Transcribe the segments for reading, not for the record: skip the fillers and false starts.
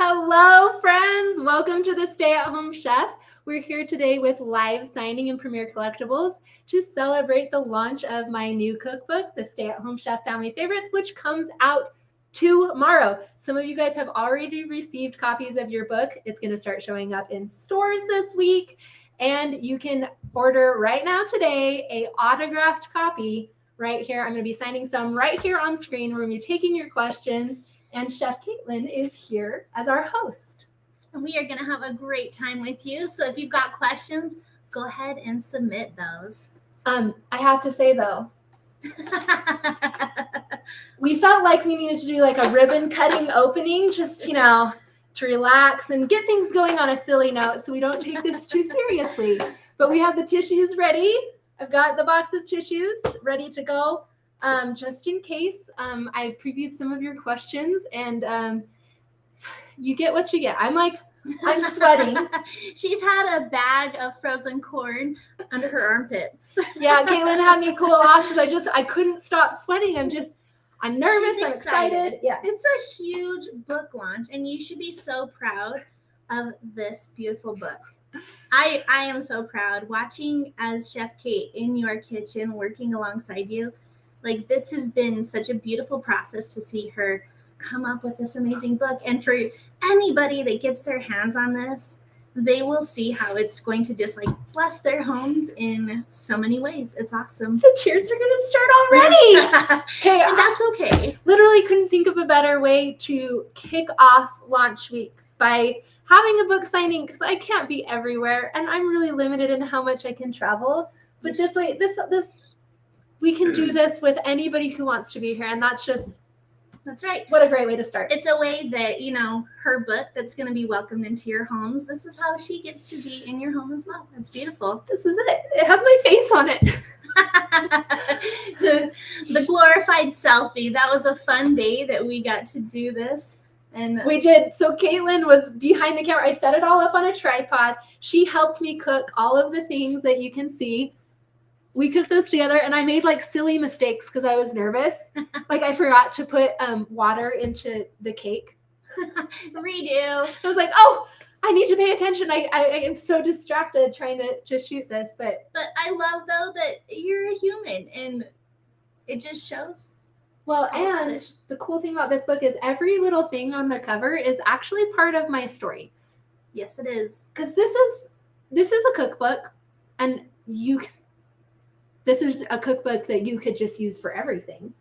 Hello, friends. Welcome to the Stay-at-Home Chef. We're here today with live signing and Premier Collectibles to celebrate the launch of my new cookbook, the Stay-at-Home Chef Family Favorites, which comes out tomorrow. Some of you guys have already received copies of your book. It's going to start showing up in stores this week, and you can order right now today a autographed copy right here. I'm going to be signing some right here on screen. We're going to be taking your questions. And Chef Caitlin is here as our host. And we are going to have a great time with you. So if you've got questions, go ahead and submit those. I have to say, though, we felt like we needed to do like a ribbon cutting opening, just, to relax and get things going on a silly note so we don't take this too seriously. But we have the tissues ready. I've got the box of tissues ready to go. Just in case, I've previewed some of your questions, and you get what you get. I'm sweating. She's had a bag of frozen corn under her armpits. Yeah, Caitlin had me cool off because I couldn't stop sweating. I'm nervous. She's I'm excited. Yeah, it's a huge book launch, and you should be so proud of this beautiful book. I am so proud watching as Chef Kate in your kitchen working alongside you. Like, this has been such a beautiful process to see her come up with this amazing book. And for anybody that gets their hands on this, they will see how it's going to just bless their homes in so many ways. It's awesome. The cheers are going to start already. Okay, and that's okay. Literally couldn't think of a better way to kick off launch week by having a book signing, because I can't be everywhere and I'm really limited in how much I can travel. But this way, we can do this with anybody who wants to be here, and that's right. What a great way to start. It's a way that, her book that's going to be welcomed into your homes. This is how she gets to be in your home as well. That's beautiful. This is it. It has my face on it. the glorified selfie. That was a fun day that we got to do this. And we did. So Caitlin was behind the camera. I set it all up on a tripod. She helped me cook all of the things that you can see. We cooked those together, and I made silly mistakes because I was nervous. I forgot to put water into the cake. Redo. I was like, oh, I need to pay attention. I am so distracted trying to shoot this. But I love, though, that you're a human, and it just shows. Well, and the cool thing about this book is every little thing on the cover is actually part of my story. Yes, it is. Because this is a cookbook, and this is a cookbook that you could just use for everything.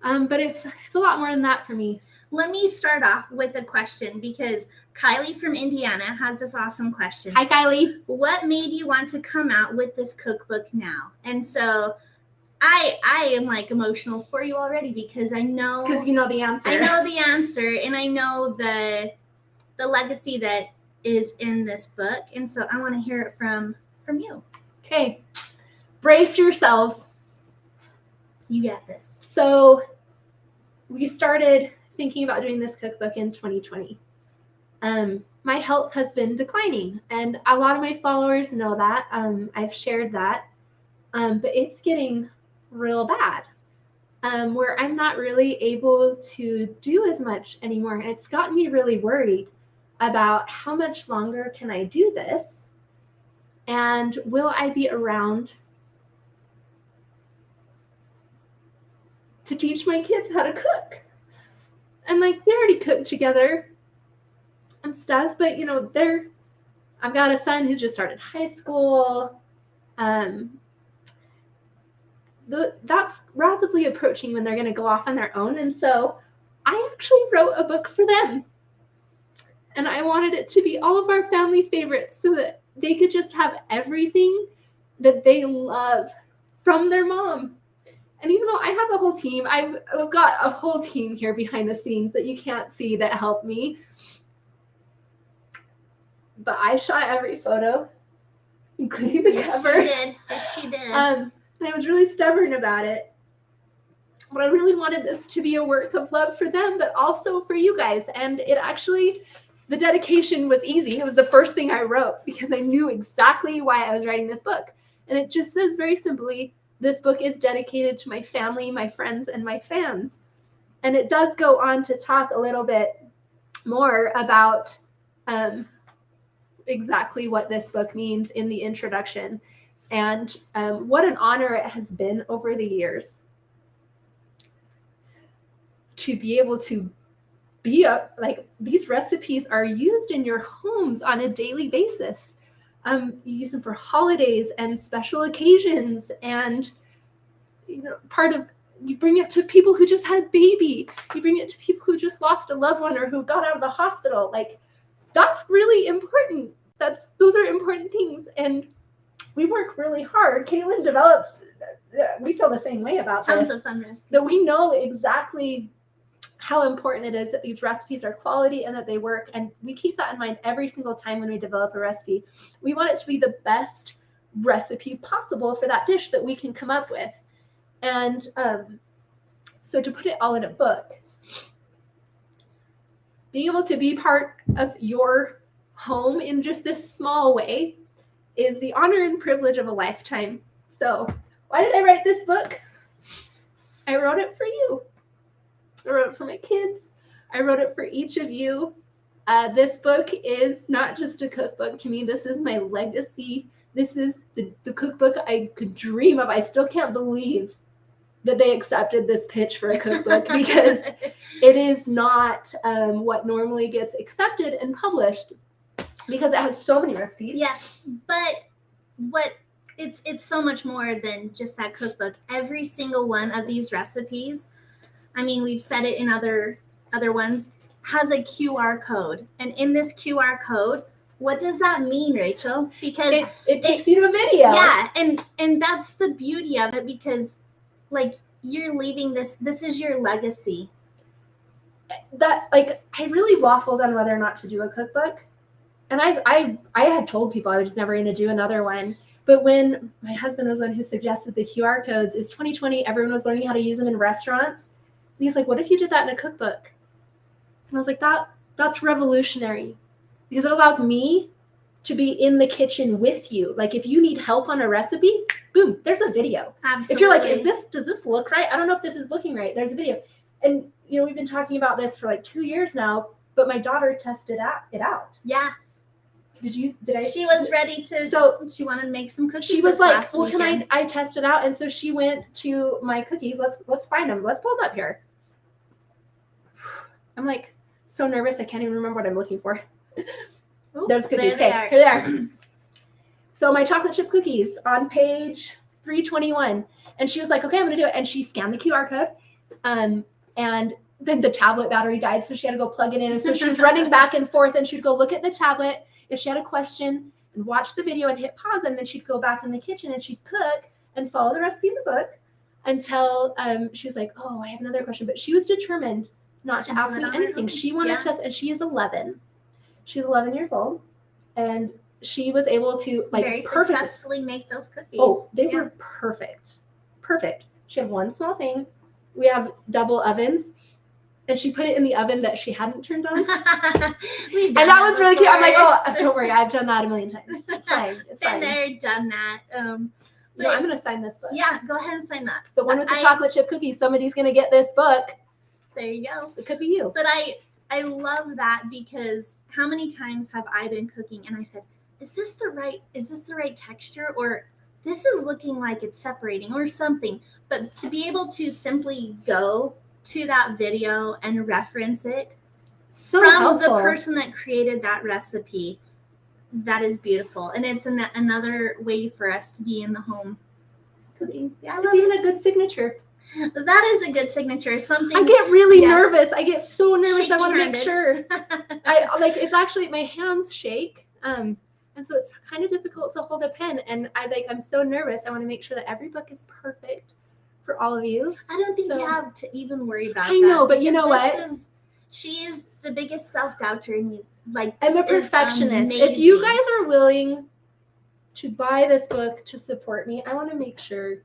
But it's a lot more than that for me. Let me start off with a question, because Kylie from Indiana has this awesome question. Hi, Kylie. What made you want to come out with this cookbook now? And so I am emotional for you already, because I know. Because you know the answer. I know the answer, and I know the legacy that is in this book. And so I want to hear it from you. Okay. Brace yourselves. You got this. So we started thinking about doing this cookbook in 2020. My health has been declining, and a lot of my followers know that. I've shared that. But it's getting real bad, where I'm not really able to do as much anymore. And it's gotten me really worried about how much longer can I do this, and will I be around to teach my kids how to cook. And they already cook together and stuff, but I've got a son who just started high school. That's rapidly approaching when they're going to go off on their own. And so I actually wrote a book for them, and I wanted it to be all of our family favorites so that they could just have everything that they love from their mom. And even though I have a whole team, I've got a whole team here behind the scenes that you can't see that helped me. But I shot every photo, including the cover. Yes, she did. And I was really stubborn about it. But I really wanted this to be a work of love for them, but also for you guys. And the dedication was easy. It was the first thing I wrote because I knew exactly why I was writing this book. And it just says very simply, this book is dedicated to my family, my friends, and my fans. And it does go on to talk a little bit more about exactly what this book means in the introduction, and what an honor it has been over the years to be able to be like, these recipes are used in your homes on a daily basis. You use them for holidays and special occasions, and you bring it to people who just had a baby. You bring it to people who just lost a loved one or who got out of the hospital. Like, that's really important. Those are important things, and we work really hard. Caitlin develops. We feel the same way about tons this. of fun recipes. That we know exactly how important it is that these recipes are quality and that they work. And we keep that in mind every single time when we develop a recipe. We want it to be the best recipe possible for that dish that we can come up with. And so to put it all in a book, being able to be part of your home in just this small way is the honor and privilege of a lifetime. So why did I write this book? I wrote it for you. I wrote it for my kids. I wrote it for each of you. This book is not just a cookbook to me. This is my legacy. This is the cookbook I could dream of. I still can't believe that they accepted this pitch for a cookbook because it is not what normally gets accepted and published, because it has so many recipes. Yes, but it's so much more than just that cookbook. Every single one of these recipes, I mean, we've said it in other ones, has a QR code. And in this QR code, what does that mean, Rachel? Because it takes you to a video. Yeah, and that's the beauty of it, because like, you're leaving this is your legacy. That, like, I really waffled on whether or not to do a cookbook. And I had told people I was just never going to do another one. But when my husband was the one who suggested the QR codes, is 2020, everyone was learning how to use them in restaurants. And he's like, what if you did that in a cookbook? And I was like, that's revolutionary, because it allows me to be in the kitchen with you. Like, if you need help on a recipe, boom, there's a video. Absolutely. If you're like, does this look right? I don't know if this is looking right. There's a video. And, we've been talking about this for like 2 years now, but my daughter tested it out. Yeah. She was ready to, so she wanted to make some cookies. She was like, well, can I test it out? And so she went to my cookies. Let's find them. Let's pull them up here. I'm like so nervous. I can't even remember what I'm looking for. Ooh, there's cookies. Here they are. So my chocolate chip cookies on page 321. And she was like, okay, I'm going to do it. And she scanned the QR code. And then the tablet battery died, so she had to go plug it in. And so she was running back and forth, and she'd go look at the tablet if she had a question and watch the video and hit pause, and then she'd go back in the kitchen and she'd cook and follow the recipe in the book until she was like, oh, I have another question. But she was determined not to ask me anything. She wanted to test, and she is 11. She's 11 years old, and she was able to very successfully make those cookies. Oh, they were perfect. She had one small thing. We have double ovens. And she put it in the oven that she hadn't turned on. And that was really cute. I'm like, oh, don't worry. I've done that a million times. It's fine. It's fine. Been there, done that. I'm going to sign this book. Yeah, go ahead and sign that. The one with the chocolate chip cookies. Somebody's going to get this book. There you go. It could be you. But I love that, because how many times have I been cooking and I said, is this the right texture, or this is looking like it's separating or something? But to be able to simply go to that video and reference it from helpful. The person that created that recipe, that is beautiful. And it's another way for us to be in the home cooking. Yeah, it's even a good signature. That is a good signature. Something I get really nervous. I get so nervous. I want to make sure. It's actually, my hands shake. And so it's kind of difficult to hold a pen. And I'm so nervous. I want to make sure that every book is perfect for all of you. I don't think you have to even worry about that. I know, but you know what? She is the biggest self-doubter in you. Like, I'm a perfectionist. If you guys are willing to buy this book to support me, I want to make sure.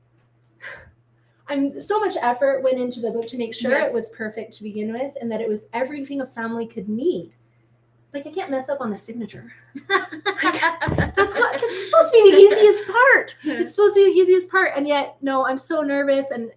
So much effort went into the book to make sure it was perfect to begin with, and that it was everything a family could need. Like, I can't mess up on the signature. That's supposed to be the easiest part. It's supposed to be the easiest part, and yet, no, I'm so nervous, and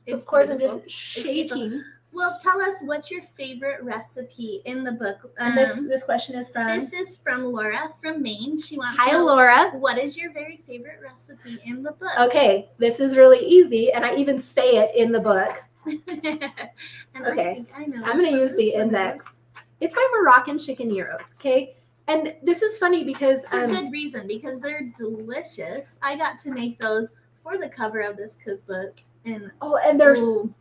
so of course beautiful. I'm just shaking. Well, tell us what's your favorite recipe in the book. And this question is from? This is from Laura from Maine. She wants Hi, to know, Laura. what is your very favorite recipe in the book? Okay, this is really easy, and I even say it in the book. And okay, I know I'm going to use the index. It's by Moroccan Chicken Gyros, okay? And this is funny because... For good reason, because they're delicious. I got to make those for the cover of this cookbook. And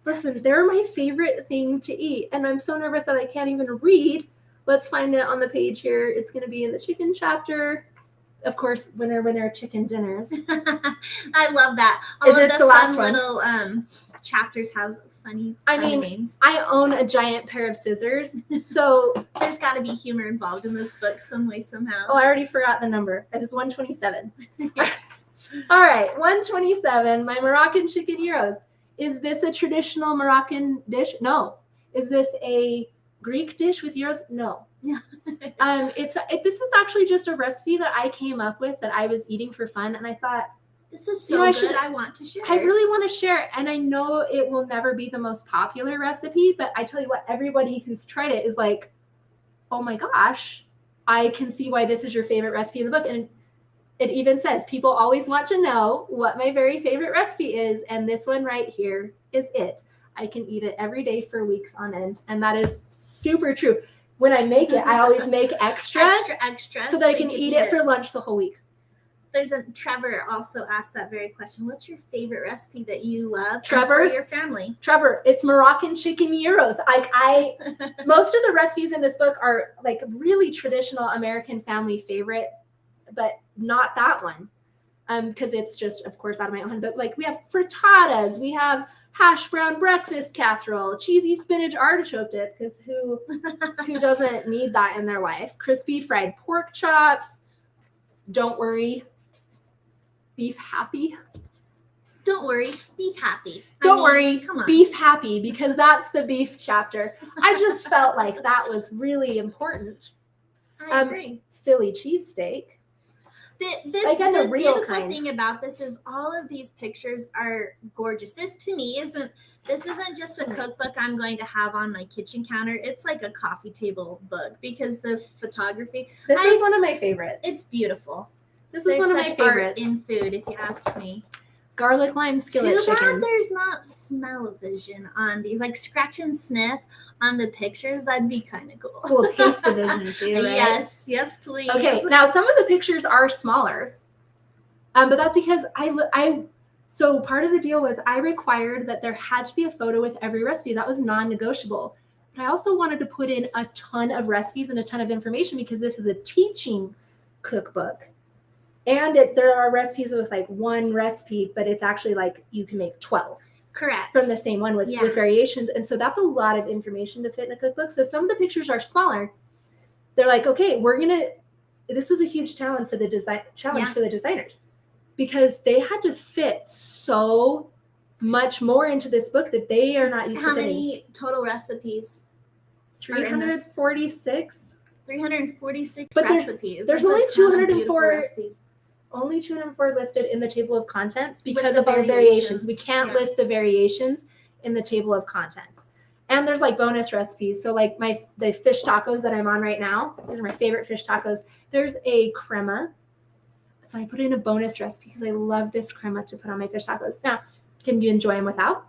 listen, they're my favorite thing to eat. And I'm so nervous that I can't even read. Let's find it on the page here. It's going to be in the chicken chapter. Of course, winner, chicken dinners. I love that. All of the fun little chapters have funny names. I own a giant pair of scissors, so there's got to be humor involved in this book some way, somehow. Oh, I already forgot the number. It was 127. All right, 127, my Moroccan chicken gyros. Is this a traditional Moroccan dish? No. Is this a Greek dish with gyros? No. Yeah. This is actually just a recipe that I came up with that I was eating for fun, and I thought, this is so good. I want to share. I really want to share it, and I know it will never be the most popular recipe, but I tell you what, everybody who's tried it is like, oh my gosh, I can see why this is your favorite recipe in the book. And it even says people always want to know what my very favorite recipe is, and this one right here is it. I can eat it every day for weeks on end, and that is super true. When I make it, I always make extra so that I can eat it for lunch the whole week. Trevor also asked that very question. What's your favorite recipe that you love for your family? Trevor, it's Moroccan chicken gyros. Most of the recipes in this book are like really traditional American family favorite, but not that one. Because it's just, of course, out of my own. But like we have frittatas, we have hash brown breakfast casserole, cheesy spinach artichoke dip, because who doesn't need that in their life? Crispy fried pork chops. Don't worry. Beef happy. Don't worry, beef happy. Don't worry, come on. Beef happy, because that's the beef chapter. I just felt like that was really important. I agree. Philly cheesesteak. The beautiful thing about this is all of these pictures are gorgeous. This to me isn't just a cookbook I'm going to have on my kitchen counter. It's like a coffee table book because the photography. This is one of my favorites. It's beautiful. This is one of my favorites in food, if you ask me. Garlic lime skillet chicken. Too bad there's not smell-o-vision on these, like scratch and sniff on the pictures. That'd be kind of cool. Cool taste-o-vision too, right? Yes, please. Okay, now some of the pictures are smaller, but that's because So part of the deal was I required that there had to be a photo with every recipe. That was non-negotiable. But I also wanted to put in a ton of recipes and a ton of information because this is a teaching cookbook. And there are recipes with like one recipe, but it's actually like you can make 12. Correct. From the same one with variations. And so that's a lot of information to fit in a cookbook. So some of the pictures are smaller. They're like, okay, this was a huge challenge for the designers because they had to fit so much more into this book that they are not used to fitting. How many total recipes? 346. 346 but recipes. There's only 204 recipes. Only 204 listed in the table of contents because of our variations. We can't list the variations in the table of contents. And there's like bonus recipes. So like the fish tacos that I'm on right now, these are my favorite fish tacos. There's a crema. So I put in a bonus recipe because I love this crema to put on my fish tacos. Now, can you enjoy them without?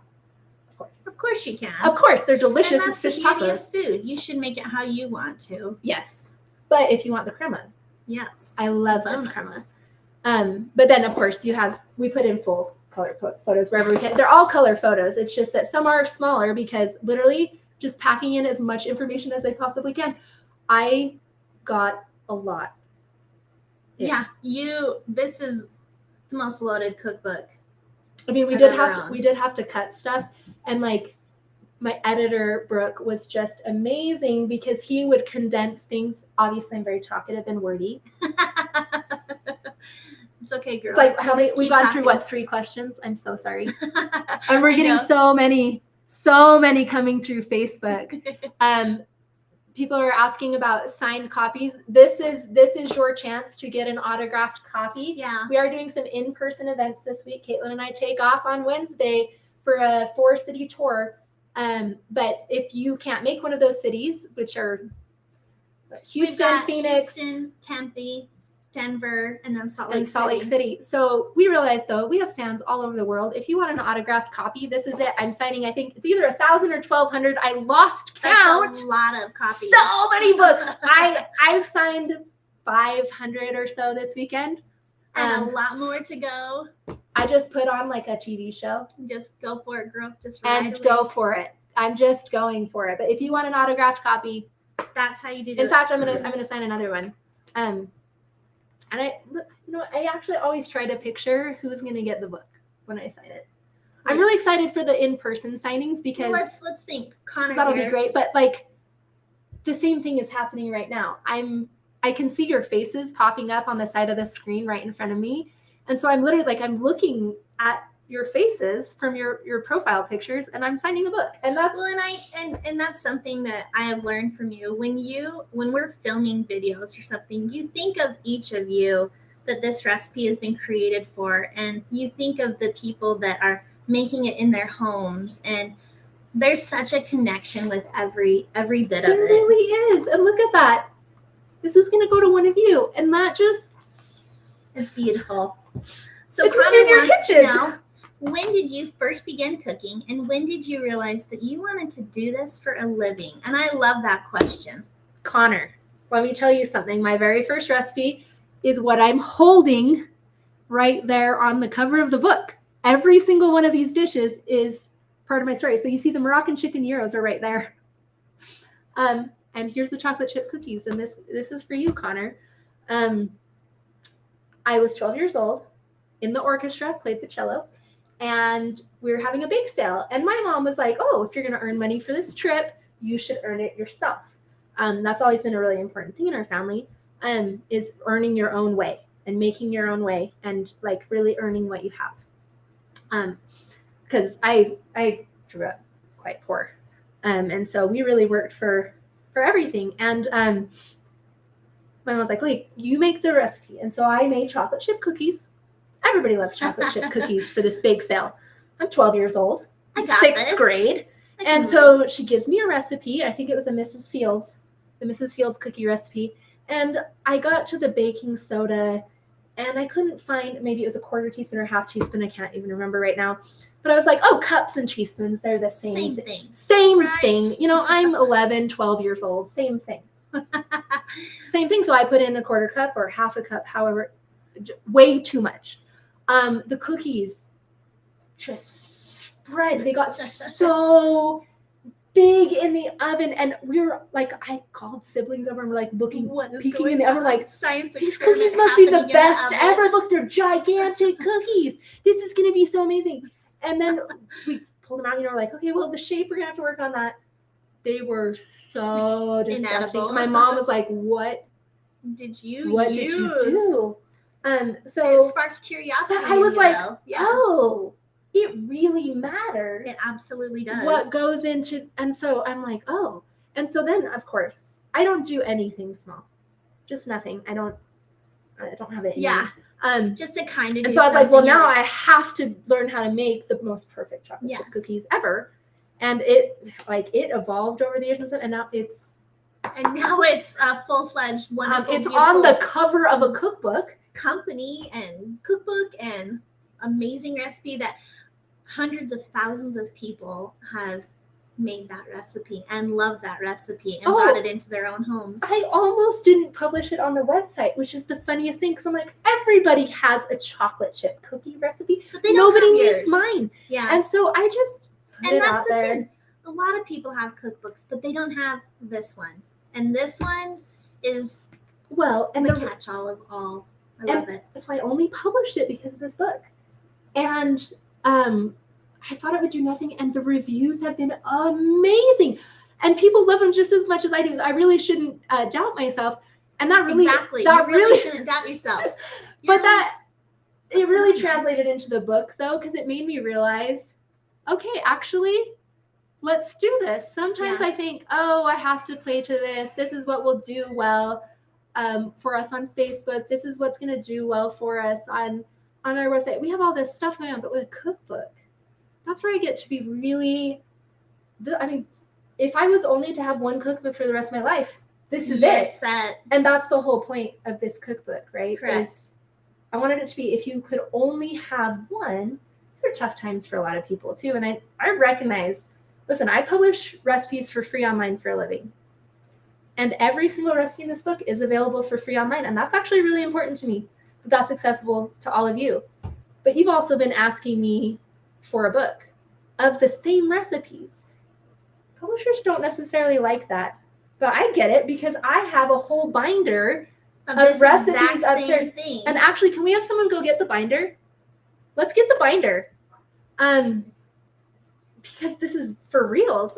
Of course. Of course you can. Of course, they're delicious. And that's fish the beauty tacos. of food. You should make it how you want to. Yes. But if you want the crema. Yes. I love this crema. But then of course we put in full color photos wherever we can. They're all color photos. It's just that some are smaller because literally just packing in as much information as I possibly can. I got a lot. Yeah, this is the most loaded cookbook. I mean, we did have to cut stuff, and like my editor Brooke was just amazing because he would condense things. Obviously, I'm very talkative and wordy. It's okay, girl. It's like we've gone through 3 questions. I'm so sorry. And we're getting so many coming through Facebook. People are asking about signed copies. This is your chance to get an autographed copy. Yeah. We are doing some in-person events this week. Caitlin and I take off on Wednesday for a 4-city tour. But if you can't make one of those cities, which are We've Houston, got Phoenix, Houston, Tempe, Denver, and then Salt and Lake Salt Lake City. City. So we realized, though, we have fans all over the world. If you want an autographed copy, this is it. I'm signing, I think it's either 1,000 or 1,200. I lost count. That's a lot of copies. So many books. I've signed 500 or so this weekend. And a lot more to go. I just put on like a TV show. Just go for it, girl. Just go for it. I'm just going for it. But if you want an autographed copy, that's how you do it. In fact, I'm gonna sign another one. And I actually always try to picture who's gonna get the book when I sign it. I'm really excited for the in-person signings because let's think. Connor, that'll be great. But like the same thing is happening right now. I can see your faces popping up on the side of the screen right in front of me. And so I'm literally like, I'm looking at your faces from your profile pictures and I'm signing a book. And that's and that's something that I have learned from you. When we're filming videos or something, you think of each of you that this recipe has been created for, and you think of the people that are making it in their homes, and there's such a connection with every bit of it. There really is. And look at that. This is going to go to one of you. And that just... It's beautiful. So it's Connor in your wants kitchen. to know, when did you first begin cooking, and when did you realize that you wanted to do this for a living? And I love that question. Connor, let me tell you something. My very first recipe is what I'm holding right there on the cover of the book. Every single one of these dishes is part of my story. So you see the Moroccan chicken gyros are right there. And here's the chocolate chip cookies. And this is for you, Connor. I was 12 years old, in the orchestra, played the cello, and we were having a bake sale. And my mom was like, oh, if you're going to earn money for this trip, you should earn it yourself. That's always been a really important thing in our family, is earning your own way and making your own way and like really earning what you have. Because I grew up quite poor. And so we really worked for everything. And my mom was like, wait, you make the recipe. And so I made chocolate chip cookies. Everybody loves chocolate chip cookies for this bake sale. I'm 12 years old, sixth grade. And so she gives me a recipe. I think it was the Mrs. Fields cookie recipe. And I got to the baking soda and I couldn't find, maybe it was a quarter teaspoon or half teaspoon. I can't even remember right now. But I was like, oh, cups and teaspoons, they're the same thing. Same thing. You know, I'm 11, 12 years old. Same thing. Same thing. So I put in a quarter cup or half a cup, however, way too much. The cookies just spread. They got so big in the oven, and we were like, I called siblings over and we're like looking, peeking in the oven, like, science these cookies must be the best ever. Look, they're gigantic cookies. This is gonna be so amazing. And then we pulled them out, we're like, okay, well, the shape, we're gonna have to work on that. They were so disgusting. Inedible. My mom was like, what did you do? So it sparked curiosity. I was like, yeah. oh, it really matters. It absolutely does. What goes into, and so I'm like, oh. And so then, of course, I don't do anything small. Just nothing. I don't have it in me. Just to kind of and so I was like, well, now I have to learn how to make the most perfect chocolate chip cookies ever. And it evolved over the years and stuff, and now it's a full-fledged wonderful. It's on the cover of a cookbook. Company and cookbook and amazing recipe that hundreds of thousands of people have made that recipe and love that recipe and brought it into their own homes. I almost didn't publish it on the website, which is the funniest thing, because I'm like, everybody has a chocolate chip cookie recipe, but nobody needs mine. Yeah. And so I just put it out there. Thing. A lot of people have cookbooks, but they don't have this one. And this one is the catch-all of all. I love it. So I only published it because of this book. And I thought it would do nothing, and the reviews have been amazing. And people love them just as much as I do. I really shouldn't doubt myself. And that really... Exactly. You really shouldn't doubt yourself. But it really translated into the book, though, because it made me realize, okay, actually, let's do this. Sometimes I think, oh, I have to play to this. This is what will do well for us on Facebook. This is what's going to do well for us on our website. We have all this stuff going on, but with a cookbook, that's where I get to be really if I was only to have one cookbook for the rest of my life, this is You're it. set. And that's the whole point of this cookbook, right? Correct. I wanted it to be, if you could only have one. These are tough times for a lot of people too. And I recognize, listen, I publish recipes for free online for a living. And every single recipe in this book is available for free online. And that's actually really important to me, that that's accessible to all of you. But you've also been asking me for a book of the same recipes. Publishers don't necessarily like that, but I get it because I have a whole binder of recipes upstairs. Thing. And actually, can we have someone go get the binder? Let's get the binder. Because this is for reals.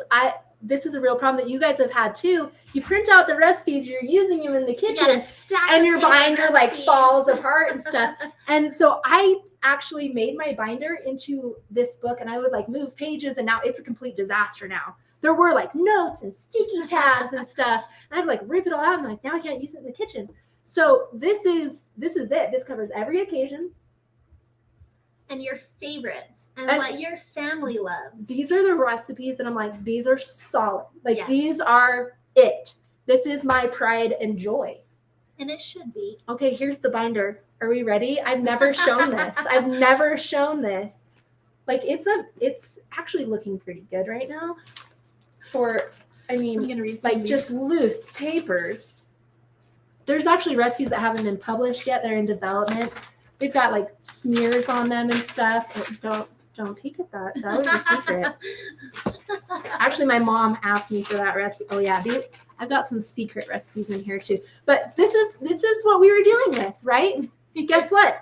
This is a real problem that you guys have had too. You print out the recipes, you're using them in the kitchen, and your binder like falls apart and stuff. And so I actually made my binder into this book, and I would like move pages, and now it's a complete disaster now. There were like notes and sticky tabs and stuff, and I'd like rip it all out, and like now I can't use it in the kitchen. So this is it. This covers every occasion. And your favorites and what your family loves. These are the recipes that I'm like, these are solid. Like Yes. These are it. This is my pride and joy. And it should be. Okay, here's the binder. Are we ready? I've never shown this. I've never shown this. Like it's actually looking pretty good right now. I'm gonna read like just loose papers. There's actually recipes that haven't been published yet. They're in development. They've got like smears on them and stuff. Don't peek at that. That was a secret. Actually, my mom asked me for that recipe. Oh yeah, I've got some secret recipes in here too. But this is what we were dealing with, right? Guess what?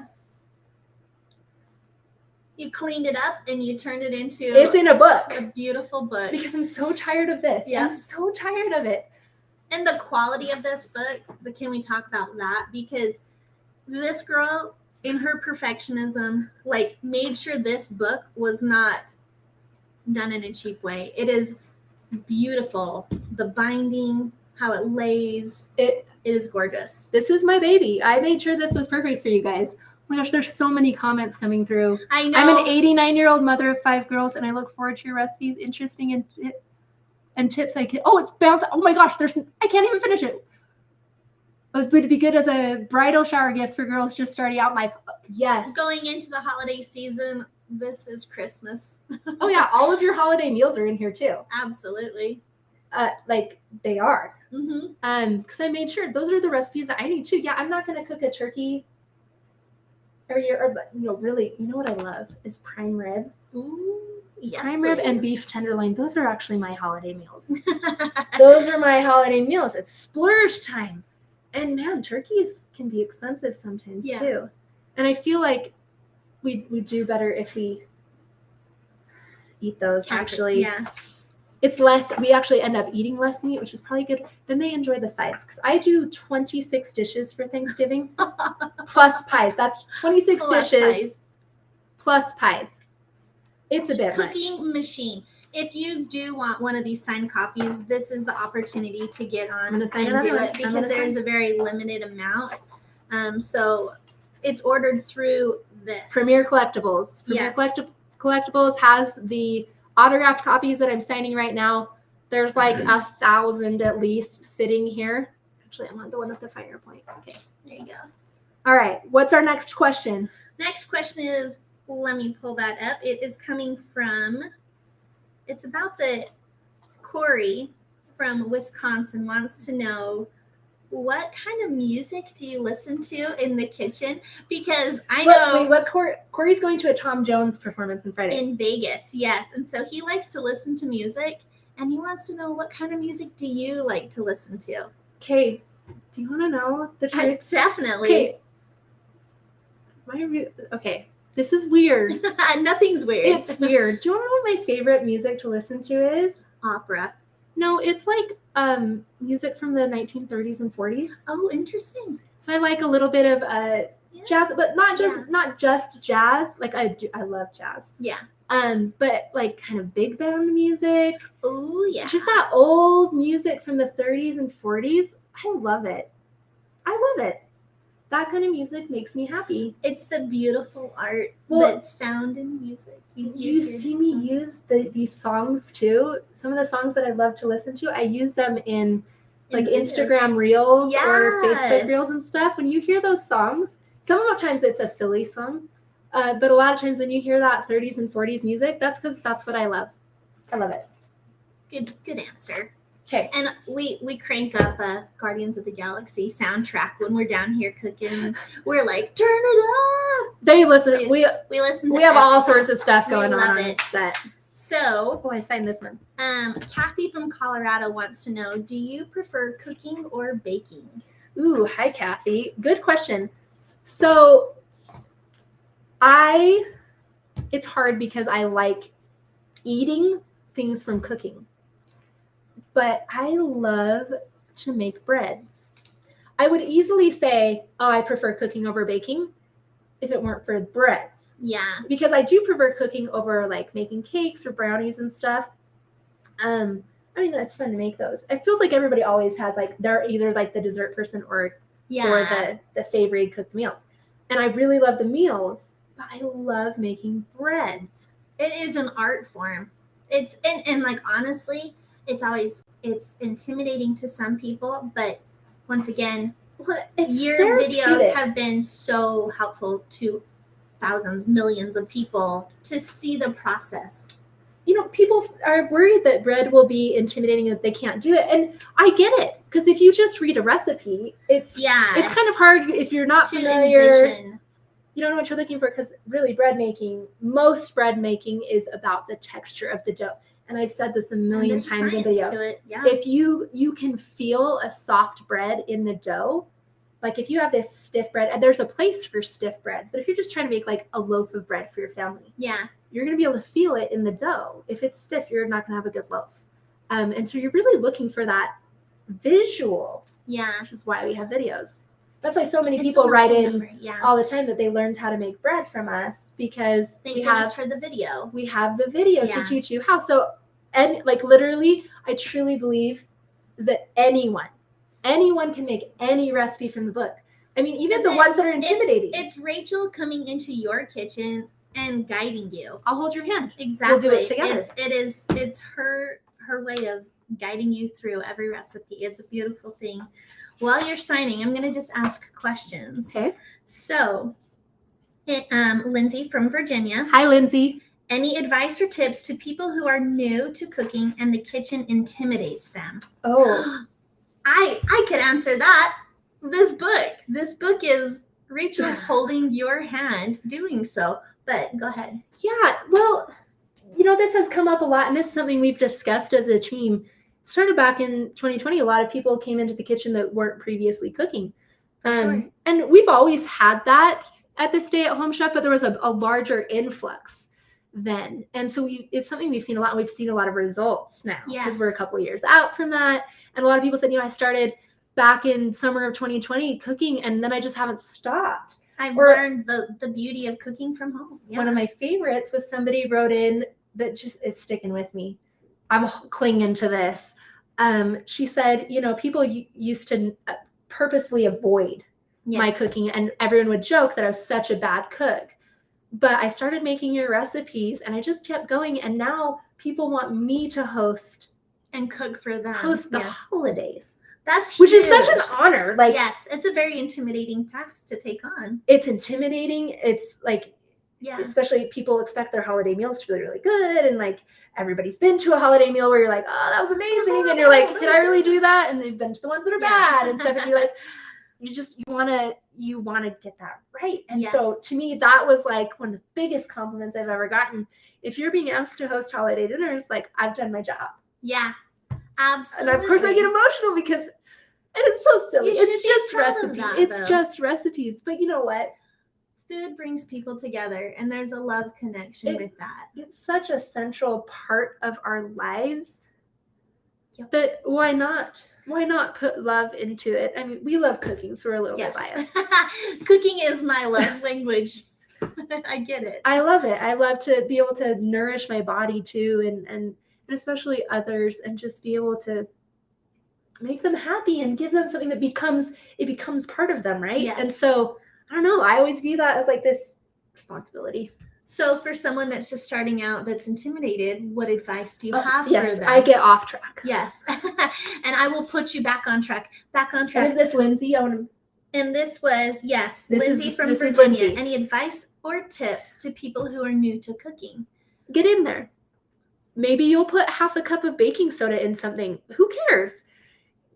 You cleaned it up and you turned it into It's in a book. A beautiful book. Because I'm so tired of this. Yep. I'm so tired of it. And the quality of this book, but can we talk about that? Because this girl, in her perfectionism, like made sure this book was not done in a cheap way. It is beautiful. The binding, how it lays, it is gorgeous. This is my baby. I made sure this was perfect for you guys. Oh my gosh, there's so many comments coming through. I know. I'm an 89-year-old mother of 5 girls, and I look forward to your recipes. Interesting and tips I can. Oh, it's bounced. Oh my gosh, I can't even finish it. It would be good as a bridal shower gift for girls just starting out in life. Yes. Going into the holiday season, this is Christmas. Oh yeah, all of your holiday meals are in here too. Absolutely. Like they are. Mm-hmm. Because I made sure those are the recipes that I need too. Yeah, I'm not gonna cook a turkey every year. Or, really, you know what I love is prime rib. Ooh, yes. Prime rib and beef tenderloin. Those are actually my holiday meals. Those are my holiday meals. It's splurge time. And man, turkeys can be expensive sometimes too. And I feel like we do better if we eat those. Actually, it's less. We actually end up eating less meat, which is probably good. Then they enjoy the sides because I do 26 dishes for Thanksgiving plus pies. That's 26 dishes plus pies. It's a bit much. Cooking machine. If you do want one of these signed copies, this is the opportunity to get on and do it because there's a very limited amount. So it's ordered through this. Premier Collectibles. Collectibles has the autographed copies that I'm signing right now. There's like 1,000 at least sitting here. Actually, I want the one with the finer point. Okay. There you go. All right. What's our next question? Next question is, let me pull that up. It is coming from... It's about the Corey from Wisconsin wants to know, what kind of music do you listen to in the kitchen? Because I know Corey's going to a Tom Jones performance on Friday in Vegas. Yes, and so he likes to listen to music, and he wants to know, what kind of music do you like to listen to? Okay, do you want to know the truth? Definitely. Okay. This is weird. Nothing's weird. It's weird. Do you want to know what my favorite music to listen to is? Opera. No, it's like music from the 1930s and 40s. Oh, interesting. So I like a little bit of jazz, but not just jazz. Like I love jazz. Yeah. But like kind of big band music. Oh yeah. Just that old music from the 30s and 40s. I love it. that kind of music makes me happy. It's the beautiful art Well, that's found in music. You see me use these songs too. Some of the songs that I love to listen to, I use them in like Instagram Reels or Facebook Reels and stuff. When you hear those songs, sometimes it's a silly song, but a lot of times when you hear that 30s and 40s music, that's because that's what I love. I love it. Good answer. Okay. And we crank up a Guardians of the Galaxy soundtrack when we're down here cooking. We're like, turn it up. They listen. We listen. We have all sorts of stuff going on set. So, I signed this one. Kathy from Colorado wants to know: do you prefer cooking or baking? Ooh, hi Kathy. Good question. So, it's hard because I like eating things from cooking. But I love to make breads. I would easily say, I prefer cooking over baking if it weren't for breads. Yeah. Because I do prefer cooking over like making cakes or brownies and stuff. I mean, it's fun to make those. It feels like everybody always has like, they're either like the dessert person or the savory cooked meals. And I really love the meals, but I love making breads. It is an art form. It's, and like, honestly, it's intimidating to some people, but once again, your videos have been so helpful to thousands, millions of people to see the process. You know, people are worried that bread will be intimidating, that they can't do it. And I get it, because if you just read a recipe, it's kind of hard if you're not familiar. You don't know what you're looking for, because really most bread making is about the texture of the dough. And I've said this a million times in video. If you can feel a soft bread in the dough, like if you have this stiff bread, and there's a place for stiff breads, but if you're just trying to make like a loaf of bread for your family, you're going to be able to feel it in the dough. If it's stiff, you're not going to have a good loaf. And so you're really looking for that visual, which is why we have videos. That's why so many people write in all the time that they learned how to make bread from us, because we have for the video. We have the video to teach you how. So, and like literally, I truly believe that anyone can make any recipe from the book. I mean, even the ones that are intimidating. It's Rachel coming into your kitchen and guiding you. I'll hold your hand. Exactly. We'll do it together. It's her way of guiding you through every recipe. It's a beautiful thing. While you're signing, I'm going to just ask questions. Okay. So, Lindsay from Virginia. Hi, Lindsay. Any advice or tips to people who are new to cooking and the kitchen intimidates them? Oh, I could answer that. This book is Rachel holding your hand doing so. But go ahead. Yeah, well, you know, this has come up a lot, and this is something we've discussed as a team. It started back in 2020. A lot of people came into the kitchen that weren't previously cooking. Sure. And we've always had that at the stay-at-home chef, but there was a larger influx then. And so it's something we've seen a lot, and we've seen a lot of results now, because we're a couple of years out from that. And a lot of people said, I started back in summer of 2020 cooking, and then I just haven't stopped. I've learned the beauty of cooking from home. One of my favorites was somebody wrote in that just is sticking with me. I'm clinging to this. She said, people used to purposely avoid my cooking, and everyone would joke that I was such a bad cook. But I started making your recipes, and I just kept going. And now people want me to host and cook for them. Host the holidays. That's huge. Which is such an honor. Like, yes, it's a very intimidating task to take on. It's intimidating. It's like, especially people expect their holiday meals to be really good, and like everybody's been to a holiday meal where you're like, oh, that was amazing, and you're like, can I really do that? And they've been to the ones that are bad and stuff, and you're like, you want to get that right. And so to me, that was like one of the biggest compliments I've ever gotten. If you're being asked to host holiday dinners, like, I've done my job. Yeah, absolutely. And of course I get emotional because it is so silly. It's just recipes. Just recipes. But you know what? Food brings people together, and there's a love connection with that. It's such a central part of our lives that why not put love into it? I mean, we love cooking, so we're a little bit biased. Cooking is my love language. I get it. I love it. I love to be able to nourish my body too, and especially others, and just be able to, make them happy and give them something that becomes part of them, right? Yes. And so I don't know, I always view that as like this responsibility. So for someone that's just starting out that's intimidated, what advice do you have for Yes, them? I get off track. Yes. And I will put you back on track. And is this Lindsay? And this was, yes, This Lindsay is- from this is Virginia. Lindsay. Any advice or tips to people who are new to cooking? Get in there. Maybe you'll put half a cup of baking soda in something. Who cares?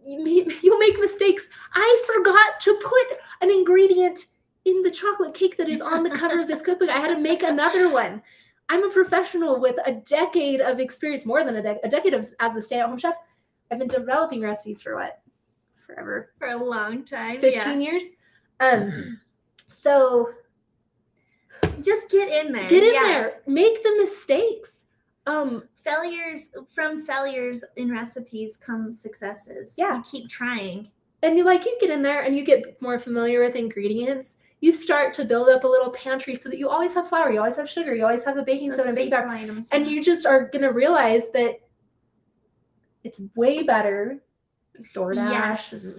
You'll make mistakes. I forgot to put an ingredient in the chocolate cake that is on the cover of this cookbook. I had to make another one. I'm a professional with a decade of experience, more than a decade as the stay-at-home chef. I've been developing recipes for what? Forever. For a long time. 15 years. So just get in there. get in there. Make the mistakes. Failures in recipes come successes. Yeah. You keep trying. And you get in there and you get more familiar with ingredients. You start to build up a little pantry so that you always have flour, you always have sugar, you always have the baking soda and baking powder. Items, and you just are going to realize that it's way better DoorDash. Yes.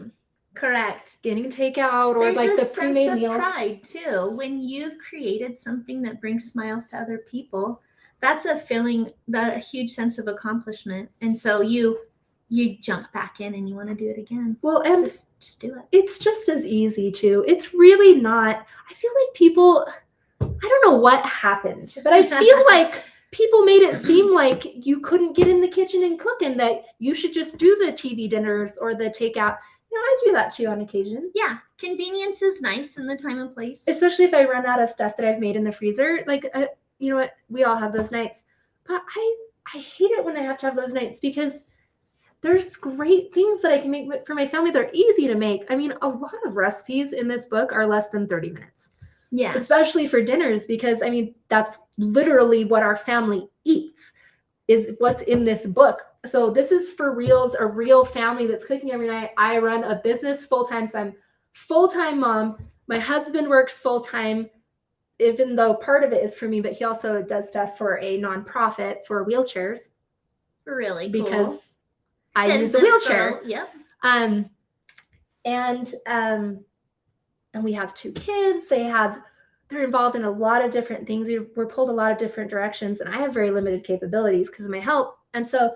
Correct. Getting takeout or There's like a the sense pre-made of meals. pride too. When you've created something that brings smiles to other people, that's a huge sense of accomplishment. And so you jump back in and you want to do it again. Well, and just do it. It's just as easy too. It's really not. I feel like people, I don't know what happened, but I feel like people made it seem like you couldn't get in the kitchen and cook and that you should just do the TV dinners or the takeout. I do that too on occasion. Yeah. Convenience is nice in the time and place. Especially if I run out of stuff that I've made in the freezer. Like, you know what? We all have those nights. But I hate it when I have to have those nights because there's great things that I can make for my family. They're easy to make. I mean, a lot of recipes in this book are less than 30 minutes. Yeah. Especially for dinners because, I mean, that's literally what our family eats is what's in this book. So this is for reals, a real family that's cooking every night. I run a business full-time, so I'm full-time mom. My husband works full-time, even though part of it is for me, but he also does stuff for a nonprofit for wheelchairs. Really because cool. I use a wheelchair. Yep. And we have 2 kids. They're involved in a lot of different things. We're pulled a lot of different directions, and I have very limited capabilities because of my help. And so,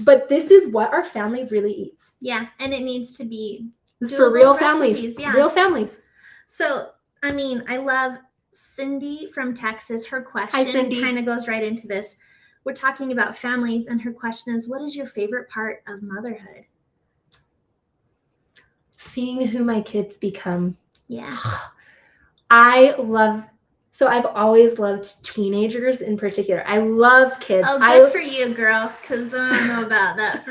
but this is what our family really eats. Yeah, and it needs to be This is for real recipes, families. yeah. Real families. So, I mean, I love Cindy from Texas. Her Hi, question Cindy. kind of goes right into this. We're talking about families, and her question is, what is your favorite part of motherhood? Seeing who my kids become. Yeah. I've always loved teenagers in particular. I love kids. Oh, good for you, girl, because I don't know about that.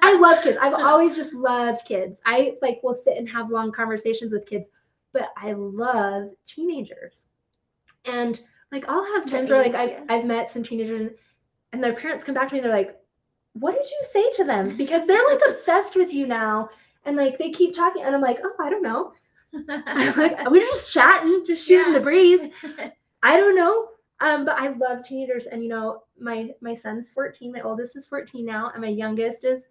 I love kids. I've always just loved kids. I will sit and have long conversations with kids, but I love teenagers. And I'll have times where I've met some teenagers and their parents come back to me. They're like, "What did you say to them?" Because they're obsessed with you now, and they keep talking. And I'm like, "Oh, I don't know." We're just chatting, just shooting the breeze. I don't know. But I love teenagers, and my son's 14, my oldest is 14 now, and my youngest is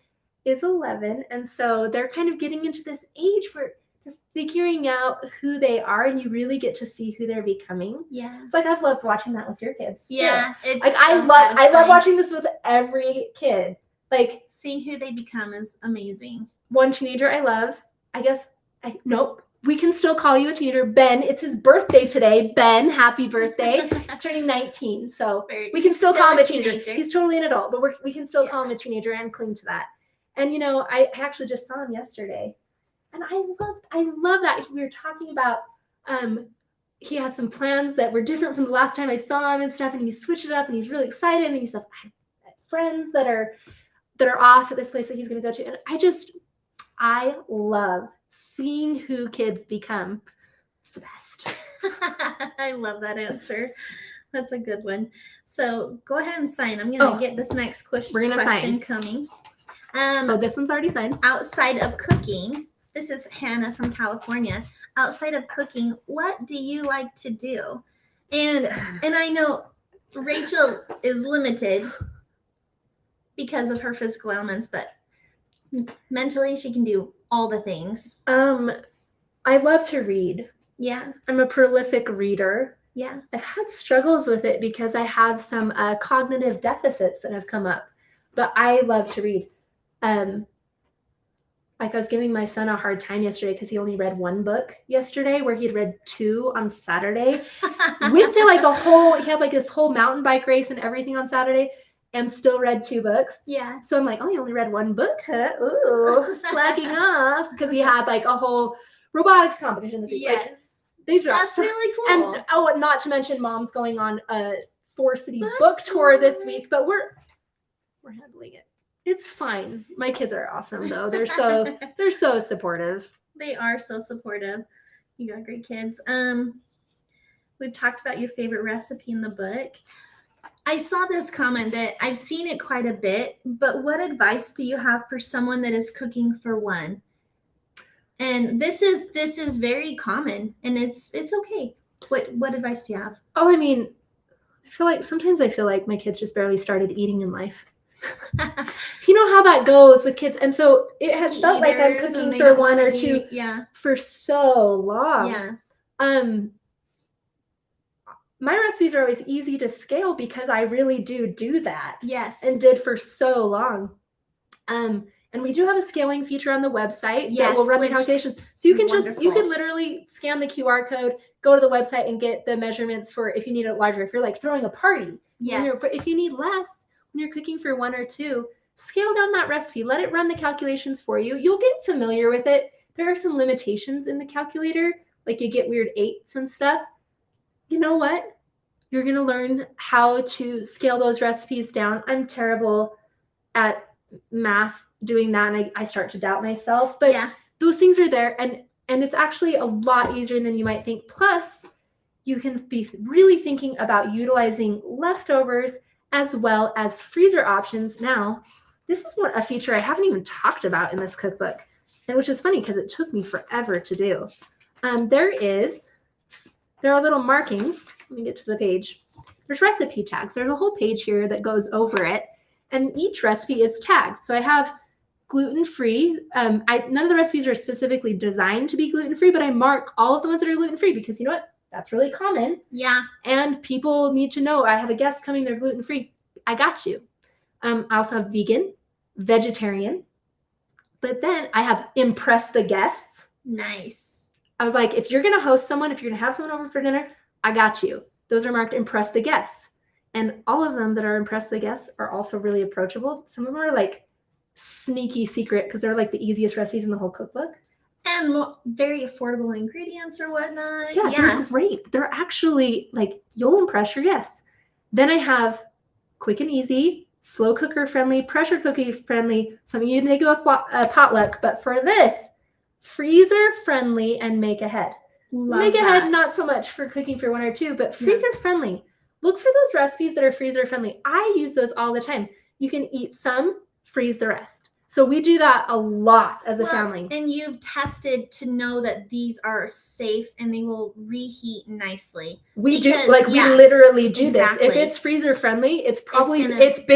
11, and so they're kind of getting into this age where they're figuring out who they are, and you really get to see who they're becoming. Yeah, it's I've loved watching that with your kids. Yeah, too. it's I love watching this with every kid. Seeing who they become is amazing. One teenager I love. Nope. We can still call you a teenager. Ben, it's his birthday today. Ben, happy birthday. He's turning 19, so we can still call him a teenager. He's totally an adult, but we can still call him a teenager and cling to that. And, I actually just saw him yesterday, and I love that. We were talking about he has some plans that were different from the last time I saw him and stuff, and he switched it up, and he's really excited, and he's like, I have friends that are off at this place that he's going to go to, and I love seeing who kids become. It's the best. I love that answer. That's a good one. So go ahead and sign. I'm going to get this next question coming. This one's already signed. Outside of cooking, this is Hannah from California. Outside of cooking, what do you like to do? And I know Rachel is limited because of her physical ailments, but Mentally, she can do all the things. I love to read. Yeah. I'm a prolific reader. Yeah. I've had struggles with it because I have some cognitive deficits that have come up, but I love to read. Like I was giving my son a hard time yesterday because he only read one book yesterday, where he'd read 2 on Saturday. With he had like this whole mountain bike race and everything on Saturday, and still read 2 books. Yeah. So I'm like, oh, you only read 1 book, huh? Ooh, slacking off, because he had like a whole robotics competition this week. Yes. Like, That's really cool. And not to mention, Mom's going on a 4-city book tour this week, but we're handling it. It's fine. My kids are awesome though. They're so supportive. They are so supportive. You got great kids. We've talked about your favorite recipe in the book. I saw this comment that I've seen it quite a bit, but what advice do you have for someone that is cooking for one? And this is very common, and it's okay. What advice do you have? Oh, I mean, sometimes I feel like my kids just barely started eating in life. You know how that goes with kids, and so it has felt like I'm cooking for 1 or 2 for so long. Yeah. My recipes are always easy to scale because I really do that. Yes. And did for so long. And we do have a scaling feature on the website that will run the calculation. So you can you could literally scan the QR code, go to the website, and get the measurements for if you need it larger. If you're like throwing a party, if you need less when you're cooking for 1 or 2, scale down that recipe. Let it run the calculations for you. You'll get familiar with it. There are some limitations in the calculator, like you get weird 8s and stuff. You know what? You're going to learn how to scale those recipes down. I'm terrible at math doing that, and I start to doubt myself. But those things are there, and it's actually a lot easier than you might think. Plus, you can be really thinking about utilizing leftovers as well as freezer options. Now, this is a feature I haven't even talked about in this cookbook, and which is funny because it took me forever to do. There are little markings. Let me get to the page. There's recipe tags. There's a whole page here that goes over it, and each recipe is tagged. So I have gluten-free. None of the recipes are specifically designed to be gluten-free, but I mark all of the ones that are gluten-free because you know what? That's really common. Yeah. And people need to know, I have a guest coming, they're gluten-free. I got you. I also have vegan, vegetarian, but then I have impress the guests. Nice. I was like, if you're going to host someone, if you're going to have someone over for dinner, I got you. Those are marked impress the guests. And all of them that are impress the guests are also really approachable. Some of them are like sneaky secret because they're like the easiest recipes in the whole cookbook. And very affordable ingredients or whatnot. Yeah, they're great. They're actually like, you'll impress your guests. Then I have quick and easy, slow cooker friendly, pressure cooker friendly, something you can take to a potluck. But for this, freezer friendly and make ahead. Make ahead, not so much for cooking for 1 or 2, but freezer friendly. Look for those recipes that are freezer friendly. I use those all the time. You can eat some, freeze the rest. So we do that a lot as a family. And you've tested to know that these are safe and they will reheat nicely. We literally do this. If it's freezer friendly, it probably might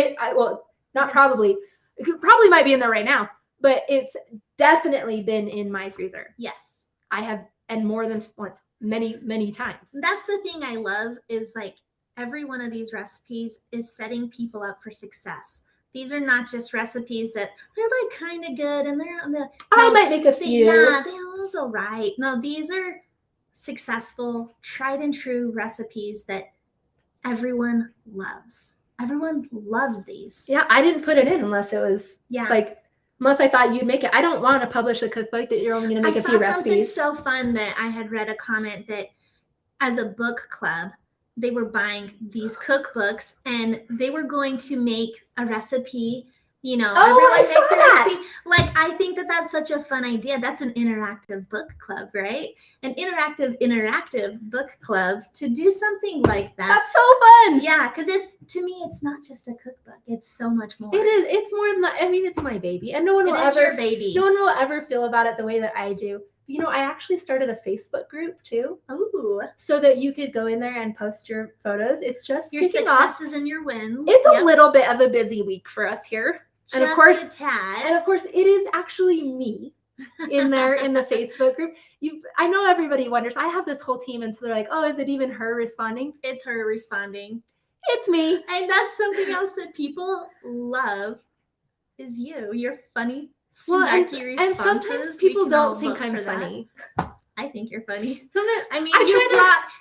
be in there right now, but it's definitely been in my freezer. Yes. I have, and more than once, many times. That's the thing I love is like every one of these recipes is setting people up for success. These are not just recipes that they're like kind of good and they're on the. I might make a few. Yeah, they're also right. No, these are successful, tried and true recipes that everyone loves. Everyone loves these. Yeah, I didn't put it in unless it was unless I thought you'd make it. I don't want to publish a cookbook that you're only going to make a few recipes. Something so fun that I had read a comment that as a book club, they were buying these cookbooks and they were going to make a recipe, everyone make a recipe. Like, I think that that's such a fun idea. That's an interactive book club, right? An interactive book club to do something like that. That's so fun. Yeah, because to me, it's not just a cookbook. It's so much more. It is. It's more than that. I mean, it's my baby. And no one will ever feel about it the way that I do. I actually started a Facebook group too. Ooh. So that you could go in there and post your photos. It's just your successes and your wins. It's a little bit of a busy week for us here. And Just of course, a tad. and of course, it is actually me in there in the Facebook group. I know everybody wonders. I have this whole team, and so they're like, "Oh, is it even her responding?" It's her responding. It's me. And that's something else that people love is you. Your funny, snarky responses. And sometimes people don't think I'm funny. I think you're funny. Sometimes, I mean,